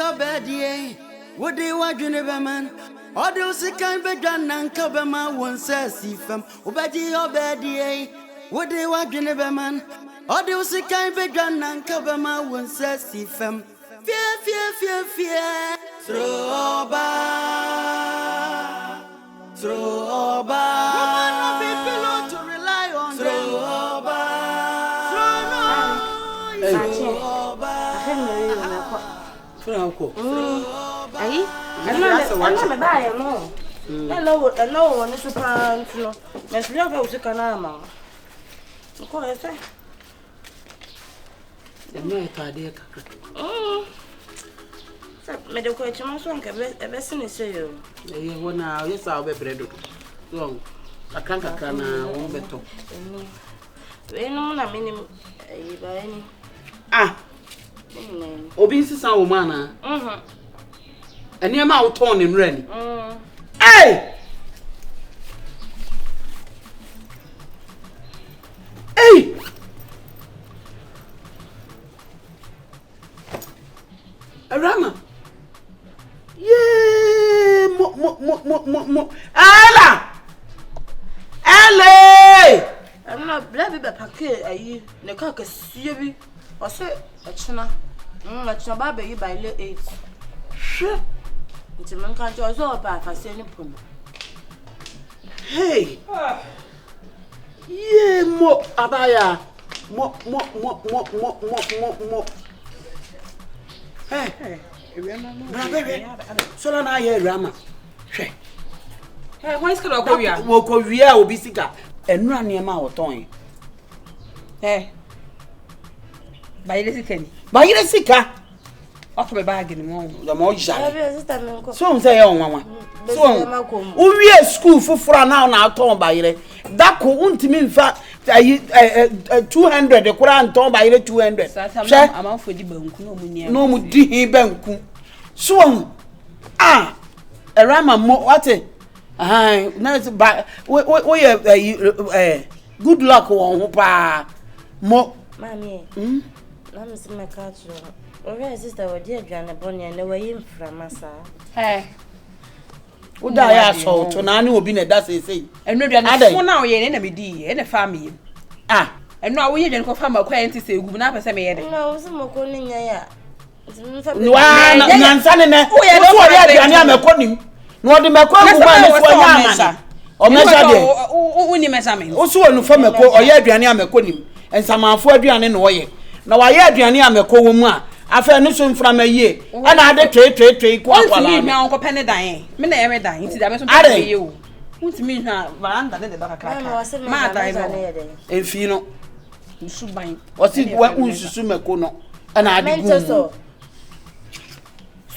your bed, what do you want, man? ODO can be done and cover my one says, if I'm obey your bed, what do you want, man? ODO can be done and cover my one says, if I'm fear. Throw back. Throw back. You might not be pillow to rely on. Throw back. Throw back. Aye, I'm not buying more. Hello, one is a pants. No, let's love how you can. Of course, I say. The milk idea. Medical question, a blessing is you. You now, yes, I'll be bread. Long. I can't won't better. We know a minimum. Ah, obese sound woman. And your mouth torn in rain. Hey! Hey! Awurama. Yeah, mo. Ella! I'm not blabby but packet. Are you the cock is seedy? Or say a china? That's your baby by late 8. Sure. It's a man can't also about for saying pum. Hey! Yeah, mo abaya. Mo. Hey. So na ye Rama. Hwe. Hey, what's going to go? Wo ko wia obi sika. Enura ne ma woton. Hey. Bayerɛ sika. Off my bag in the morning. The more jam. So say on. So we school for now ton Bayerɛ. That ko untimi mfa 200 the Quran ton Bayerɛ 200. Amount for the banku no mu no mu di hin banku. So Awurama mo what na ba we good luck won ho pa mo mami na me se meka cho ori sister we dey aduane boni na we yim frama sa wo da ya so to na ne obi na da sei enu aduane fo na wo ye na me di e na family enu a wo ye aduane ko fama kwa enti se egu na pese me ye de na wo se moko ni nya ya wa na nsane ne wo so ori aduane amekonim no odi meko egu ma ne so nya amane o meja de wo ni measurement wo so onu fa meko o ye aduane amekonim ensamanfo aduane na wo ye na wa ye aduane ameko wo mu a afa ne so mfra ma ye ana ade twe ko akwala ntimi hwa nko pene dan me na ye dan nti da me so pene ye o ntimi hwa varanda de ba kakra ma dan no enfi no nsu ban o si wa unsusu meko no ana ade gu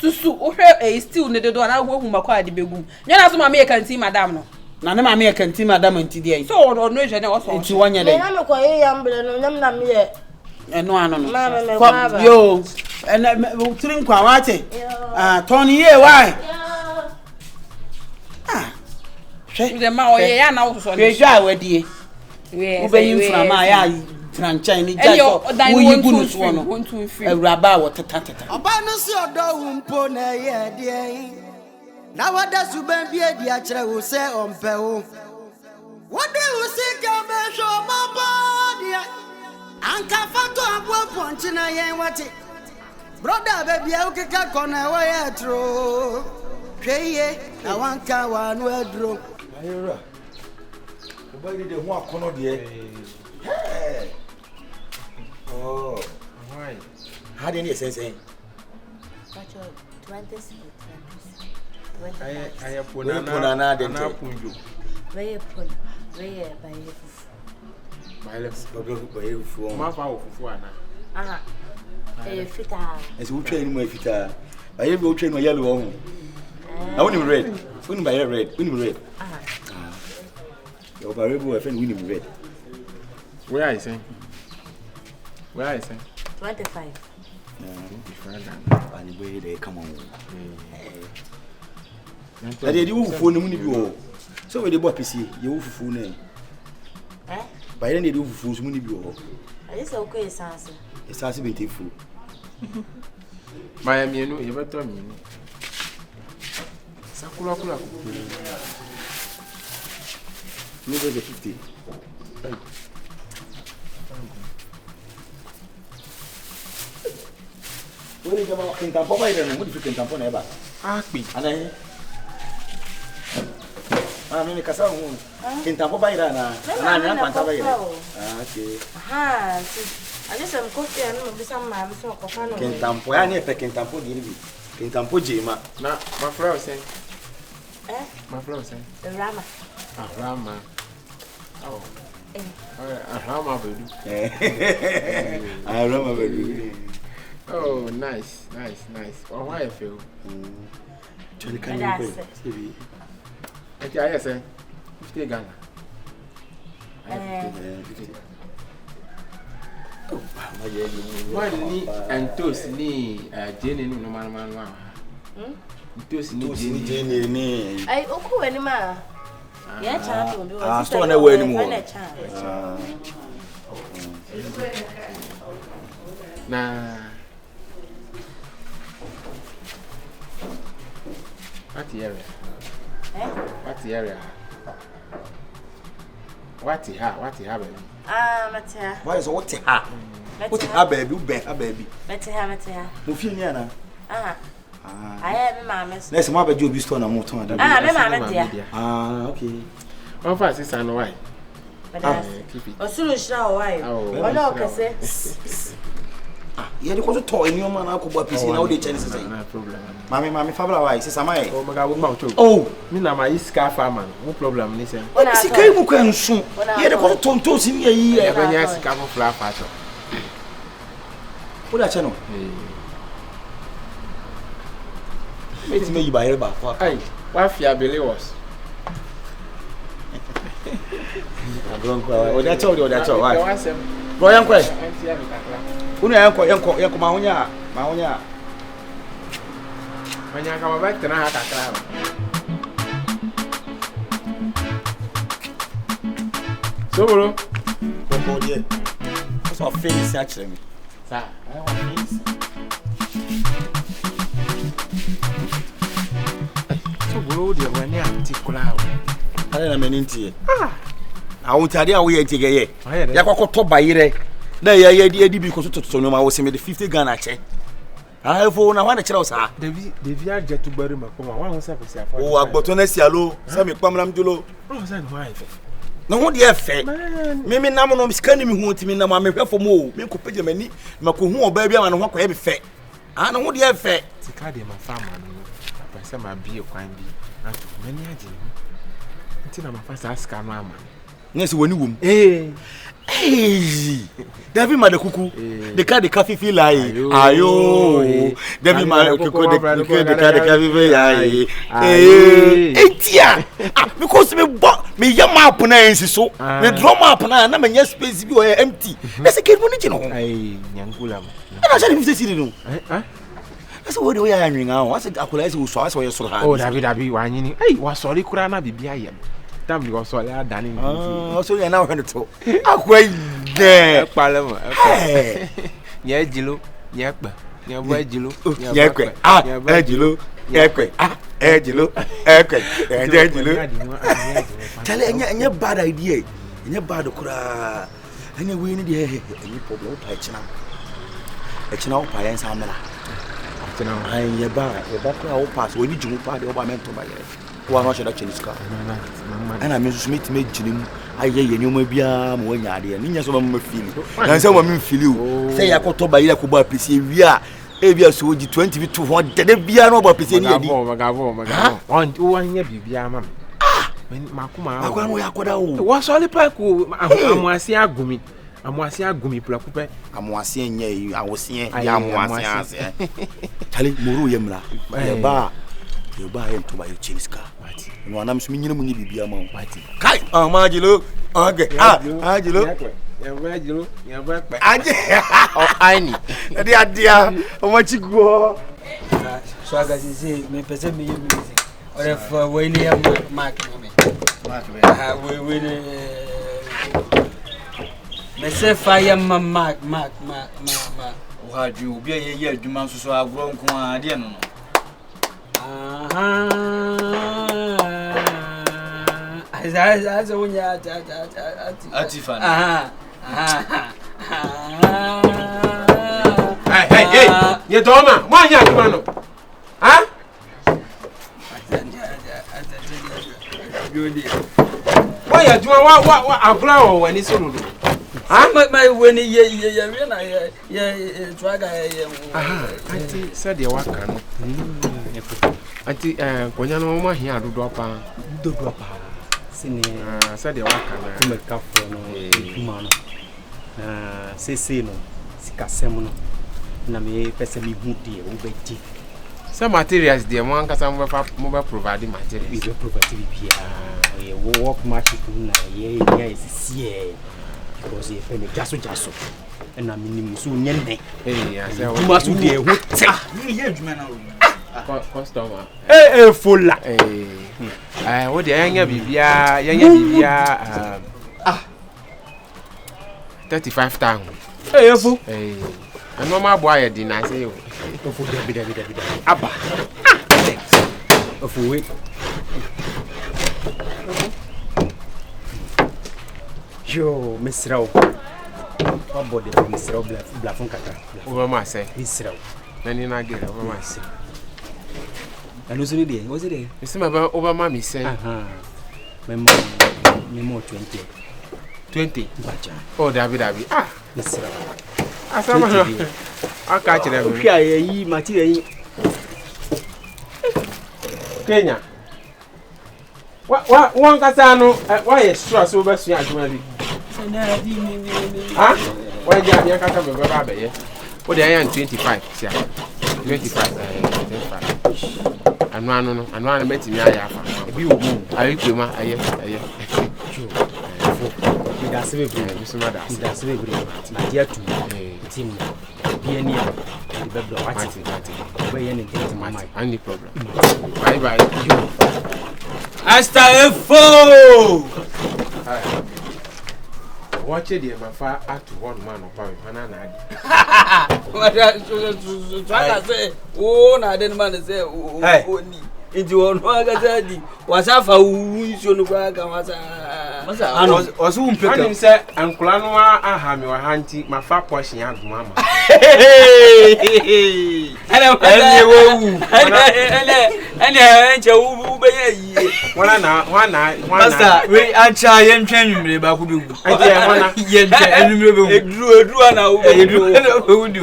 susu o hwe still ne de do na wo hu makwa ade begum nyana so ma me kanti madam no na ne ma me kanti madam nti de so o no je ne o so nti wonya de na me ko ye yamble no nyam na me ye eno ano no yo trin kwa wate Tony ye why de ma o ye ya na wo so we jwa wadie we be yin fra ma ya franchise ni jaso wo yi gunu so no Awuraba wo tata oba no si odo wumpo na ye de na wada suban bi e di a kire wo se ompe wo wode wo se ka be so mama dia anka fato abo ponchi na yen wate brother baby e ukeka kona wa ya tro hweye na wanka wa no adro ayura obadi de ho akono de hey oh why how do you sense Pacho 26 I pona na de punju we Bayerɛ fufu ma fa fufu ana fita ese wo twa ni mo fita Bayerɛ wo twa no yellow wo na wonim red wonim Bayerɛ red wonim red yo Bayerɛ wo friend wonim red where I say 25 ani boy dey come on I dey wo fufu no mu ni bi wo so we dey bo pisi ye wo fufu na Bayerɛ dey wo fufu so mu ni bi wo I say okay sanse esase betifu Miami, you know, you better me. Sakura Kula. Me go the 50. When you come out in Tampa, I don't know what you can tamper ever. Happy. And I mean, Casa in Tampa Bayra. Okay. Aha, I just am cooking and be some man so coffin. Can Tampo, I never can Tampo Gilby. Can Tampo Jima. Now, my flower saying, Eh? my flower saying, The Rama. Rama. Oh, Rama, baby. I remember you. Oh, nice. Oh, why I feel? Charlie, can And you that's pay? Okay, I say, 50 Ghana. Why ni and toast ni Jenny no man. Toast ni Jenny Jenny. I oku anima. Yeah, child do. Ah, so na we anymore. na what area? What area? What baby? Matia. Why is what ha? What baby? Baby. Matia. Mo fi ni ana. I am mamma. Let's ma be Jobi store na mo ton ada. Me mamma dia. Okay. One fast is an why? Keep it. Osulu shira why? Oh no, kase. Yeah, because to toy new man akobwa PC na wo dey chance say. No problem. Mami fabula why? Say samai. Oh, my God, mouth. Oh, me na my iska farmer. No problem, ni say. what is kai mu kan so? Yeah, because to tonto si mi yi. E ba nya iska for flower fashion. Wo da che no? Meti me yi ba here ba. Ai, wa fia bele was. O da che why? Wa sem. Bro yan kwai. Anti ya bitakla. Unu yanko ma honya. Manya ka ba tena ha kakra. Sobolo. Kombo die. So face actually me. Sa. I want face. Sobolo de wani antikula. Ale na menintie. Awuntade a wo ye ntigeye. Ayere. Yakokoto Bayerɛ. Na ye di bi ko so toto no ma wo se me de 50 Ghana che. Fo na wana kira o sa. Devi ajetu bari makoma. Wa won sa pese afọ. O agboto na sialo, sa me kpamram julo. O sa no ai fe. Na ho de efe. Me nam no sika ni me hu ntimi na ma me hwefo mo. Me ko pagya mani, mako hu oba bia ma no ho akoye me fe. Na ho de efe. Sika de ma farmer no. Apese ma bie kwan bi. Na to mani aje ni. Nti na ma fa sa sika no ama. Nese woni wom. David Madekuku, the car the coffee feel like ayo. David Madekuku, the car the coffee feel like because me yam up na ensi so me drum up na me nya space bi o empty. That's a kid money no. Ai nyankula mo. Na sha ni fi no. That's what we are anwin ah. What's akola ese so aso ye so ha. Oh David wa nyini. Ai wa sorry kura na bibia yam. Tam you so ya dani. So you now when to. Akwa de. Palema. Nya jilo, nya kpa. Nya bo jilo, nya kwe. Ejilo. Ekwe. Ejilo. Ekwe. Ejilo. Tell enya bad idea. Enya bad kura. Enya we ni de any problem pa china. E china o pa yen sa mera. China. Ai ye ba kura o pass. Oni jumu pa de o ba mento ba ye. Wa no sheda Chinese car. Ana me so meet me ginim aye ye nyoma bia mo wanya ade ni nya so ma feel. Na say ma me feel o. Say yakoto ba ile ko ba pese wi e bia so ji 20 bi 200 de bia no ba pese ni edi. Magavo. On o anya bibia ma me. Makuma. Akwa no yakoda o. Wa so le pa ko amuase agumi. Amuase agumi plakupe. Amuase nya yi awose ya amuase ase. Tale moru ye mra. Ye ba ye to ba ye Chinese car. No anam so nyina mu ni bibia ma. Kai amajilo. Okay. Ajilo. Ya ba pe. Aje. O aini. Ade adia o ma chiguo. So aga sisi me pese me ye music. Ore for we ni mark me. We ni me se fire mark. Wadu obi ye adwuma so so agro nko a de no. Asa wonya Atifa. Hey, ye doma, mo anya adwuma no. Ha? Why you doing what agro o wani so no? Ah, my when ye na ye twaga ye. Auntie said you work no. Auntie konya no mo ahia dodo pa. Sini said you work na. to make up for no man. Sese no sikasem no. Na me pese mi hu die wo beti. Some materials there mo ankasa mo be provide materials. We be provide bia. Ye work market na ye is because ye fe me jaso na minimum so nyenne I say tuma so de hu ta Ni ye adwuma na customer fola what the anya bibia 35,000 fo and normal boy dey na say fo de aba fo we yo mesrao body mesrao blafon kaka over my say mesrao nani na get over my say anu so dey was it you see my over my say memo 20 bacha oh dabi mesrao asama no aka kire me hwa yi material yi Kenya wa kasa no wa ye sure so be sua adwuma bi Na di ni. ha wa je abia kasa be ba be ye wo de ayan 25 sia 25 anu metimi aya afa bi wo mu ayi kwema aye da sebe bi so ma da da sebe bi na dia tu team bi ani a di bebdo wati we ye ne get my mind any problem bye Asta efo. watch the mafa at one man of power mana na adi so twaga say o na den man say o ni inji wonu aga jadi wasafa unso no kwa ga wasa ano oso umpeka anim say ankula no aha me wa hanti mafa portion aguma ma ele wo ele enche u be yi wana Master we acha ye ntwa nwumre ba ko begu ade wana ye ntwa nwumre begu eduru na u eduru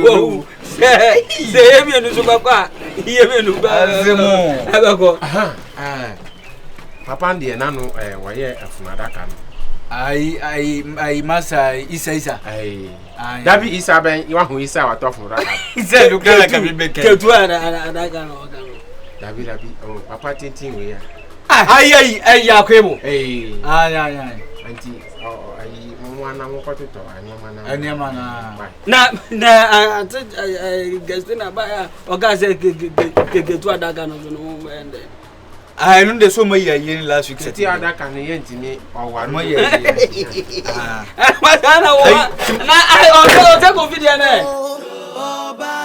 wo se yemi no so papa yemi no ba azemo abako papa ndie na no wo ye afunadaka no ai masa isa ai dabi isa ben wa hu isa wa to afunadaka isa do kala ka bibeke ketu adaka no dabi oh papa tintin we ya ai akwemo ai anti ai mo na mo ko to ani mana na guest na ba ya oga say ketu adaka no no ende ai no de so mai yayin last week ti adaka no ye ntimi owaru mo yayin na wo na ai o take video na Oba,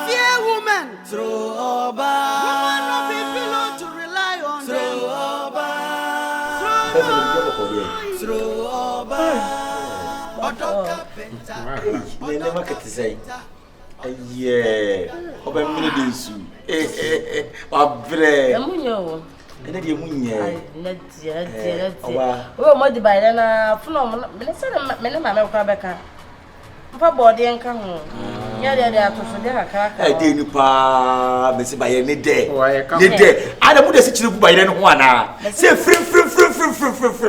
fear woman, throw Oba. Woman no be pillow to rely on. Throw Oba, throw Oba. ODO CARPENTER. ne market say oba mini dinsu wabre Emunyo. ene de munye Let's we mo di Bayerɛ na funo me se me ma me kwa beka. Mpa body enka ho. Ya de atoso de kakaka. de ni pa be se Bayerɛ ne de ada mu de se chire ku Bayerɛ ne ho ana se frim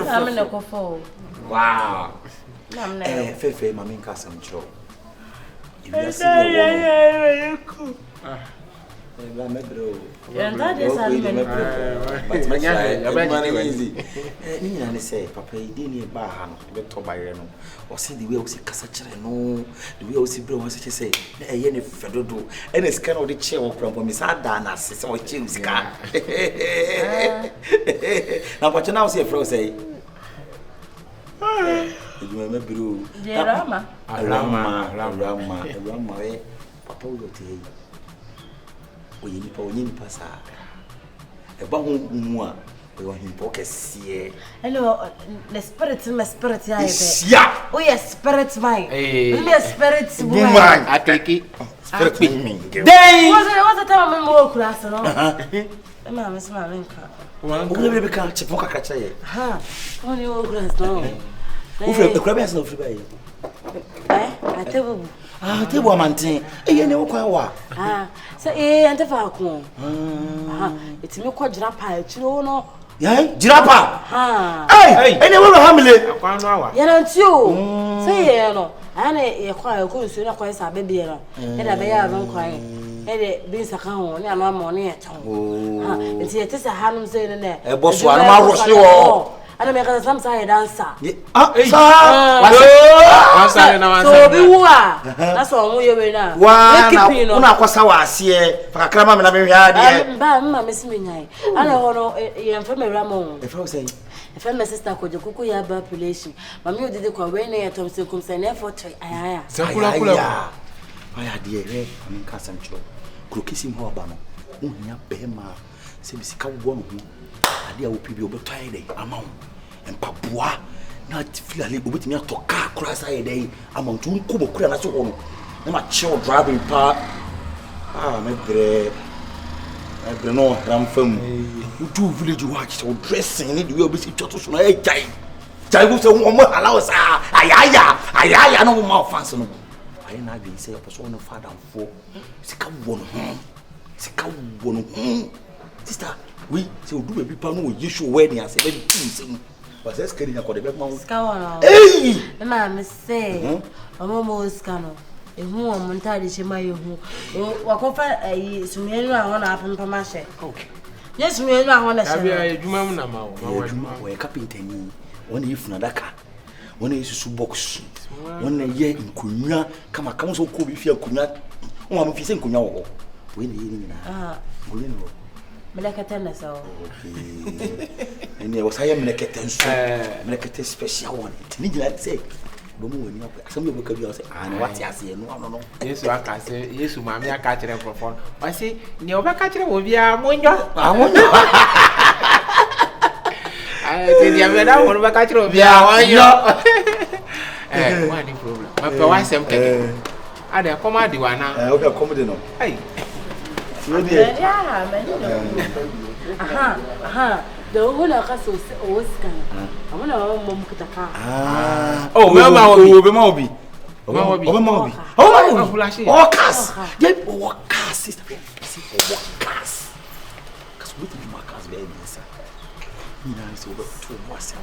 Na me ne kofo. wow Na me ne. fefe mami nka sam chiro la medro Yanda de sa me. but manya easy ni nyina ne say papa ide ni ba ha no be to Bayerɛ no o se the way o se kasa kire no the way o se bre o se say na eye ne fedodo ene sika no de che wo krampo mi sa da na se o che sika na kwa che na o se fro say Ejuma bro. Awurama. Awurama. Papa wo te yi. Oyi nipa sa. E ba ho mu a, o himpo kese. Hello, the spirit ya ebe. Yeah. Oh yes, spirit mine. Me spirit woman. Ateki. Spirit me. Dei. What's the time me mo class no? Ma me se ma nka. O le be ka chepon kakra kire. Ha. Oni o class no. O fle ekura be asan o fle ba yi. Atebu. Table amanten. Eye ne wo kwan wa. So ante fa ko. Etimi ko gira pa achiro no. Jirapa. Hey, ene we hamle. Akwan no awa. Ya na ntio. Say ye no. Ana ye kwa ko nsu na kwa sa bebe no. E da be ya ron kwan. E de bin saka ho ne ama mo ne eton. Enti ye tese hanum say ne. E boso ana ma rohye wo. Ana me ka samsa ye dancer. So bi wo a. Na so mo ye we na. Wa na akwasa wa ase. Fakakra ma me na me hwa ade. Ba mma me simi nyai. Ana ho no ye mfa me wra mo. E fa say. E fa me sister ko Kwaku ya ba population. Mami odede kwa we na ye tom se kum se na for try ayaya. Sakula. Aya de re am ka sam chiro. Krokisi mo aba no. Unya behema se bisika wo no ho. Ade a wo pibi obetwae dey amawo. Empaboa na feel like obetimi atoka cross aye dey amontu nko kura na so ho no. Na ma chill driving pa. Me bre no ram fam. Do village watch so dressing ni the way obesi toto so na e jai go say wo mo allow sa ayaya no mo offense no. Aye na be say person no father fo. Sika wo no. Sister, we say do baby pa no we show wedding as e be tin but say scary na ko de be ma. Ska wona. Hey! Ma me say. Omo mo ska no. Ehu o montade chema yehu. Wakofa sumienu a wona apempa ma hye. Okay. Yes, sumienu a wona hye. Abia ejuma mu na ma wo. Ejuma we carpenter ni. Wona ifuna daka. Wona isusu box. Wona ye nkonwa kama so ko bi fi nkonwa. Wona mo fi se nkonwa wo. We na ye ni na. Gole no. Melekete na so. Okay. Ene wo say melekete nso. Melekete special one. Ni gina say bomu woni akwa. Asam yo boka bi o say an wati ase no. Yesu aka say Yesu maami aka kire profon. O say ni obeka kire wo bia monyo. Te dia me da wo obeka kire wo bia wanyo. What the problem? Ma pe wa sem keke. Ade koma di wana. Okay, come de no. Hey. Yeah, aha. The whole of us was scan. I want to mom kutaka. Obi. Oh, cast. Get what cast, sister. What cast? Because we think my cast very nice. You know, it's over 2 months.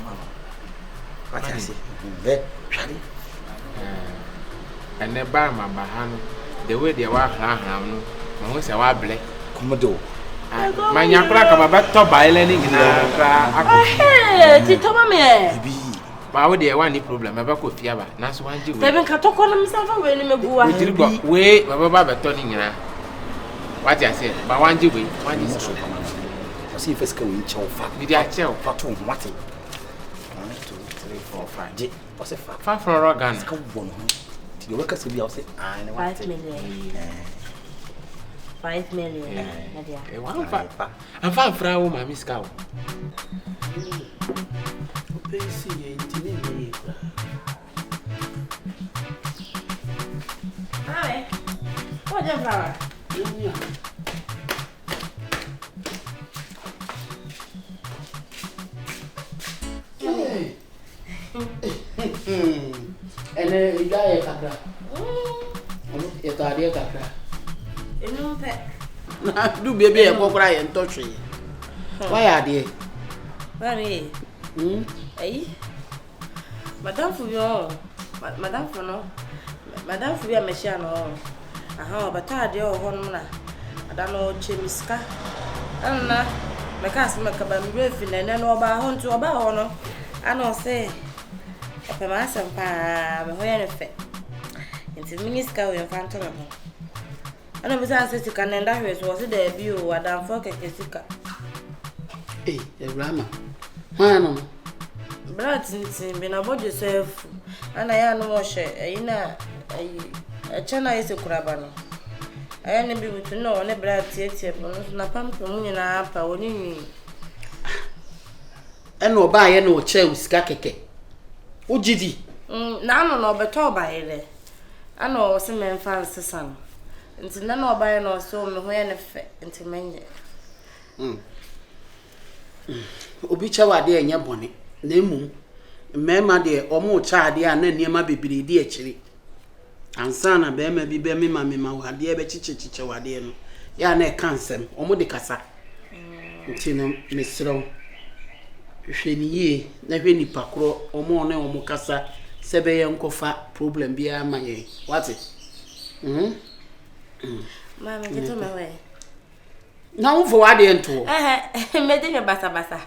What I say? And the bar my bahano, the way they were ham. Mo se wa ble komodo manya kra ka baba to baile ni gina kra ti to ma me bi ba wo de one problem baba ko fia ba na so wanje we tebe ka to ko no msafa we ni meguwa we baba ba to ni gina what you say ba wanje we wanje so o si feska we nche ofa bi dia che ofa to mate 1 2 3 4 5 je o se fa from Rogan ska wo no ti yo ka se bi o se 5 million 5 million. I'm fine for our mammy scout. Hi. What the flower? And then you die a cacra. You got a cacra. Do baby a go cry and touch you. Why are they? Very. Madame for you, Madame for no. Madame for your machine. Aha, but I do honor. I don't know Chemiska. Anna, my cousin Macabam Griffin and then about home to about honor. I know say, if I'm asking pa, but where effect. It's a minisca in Phantom. I never said to Canada was it there view or down for Kekesika. Awurama. Why no? Brad, been about yourself. ana ya no mo hye ayina ayi echana yese kuraba no aya ne bi butu no ne bra tietie bo no na pampo mu nyina apa woni ni eno ba ye no che usika keke ugidi na no no beto ba ile ana o se menfa nsesa no nti na no ba ye no so me ho ye ne fe nti menye obi che wade enye bone na emu mmema de omo cha ade a na niema bebiri di akiri ansa na be ma bi be me ma wade e be chichichiche wade no ya na e kansem omo de kasa nti no mesro hweniye na hweni pakro omo na omo kasa sebe ye nkofa problem bia ma ye what mama keto me we na wo fo wade ento me de me basa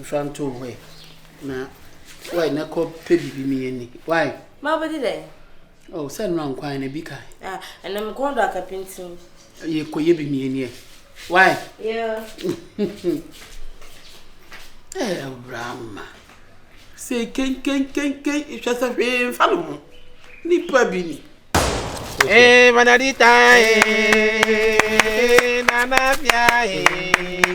fanto we na why na ko pe bibi mi eni why ma bodi de oh say no ankwan na bi kai and I'm going to carpenting ye ko ye bi mi eni why yeah Awurama say ken itwa hwe fa no ni pa bi ni manadita nana bia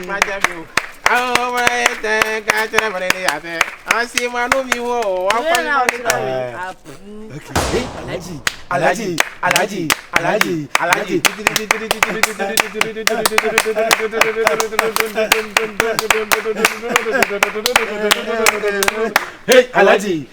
majabu awo maete ka tere bare ni ate asi manu mi wo akwa Alaji hey Alaji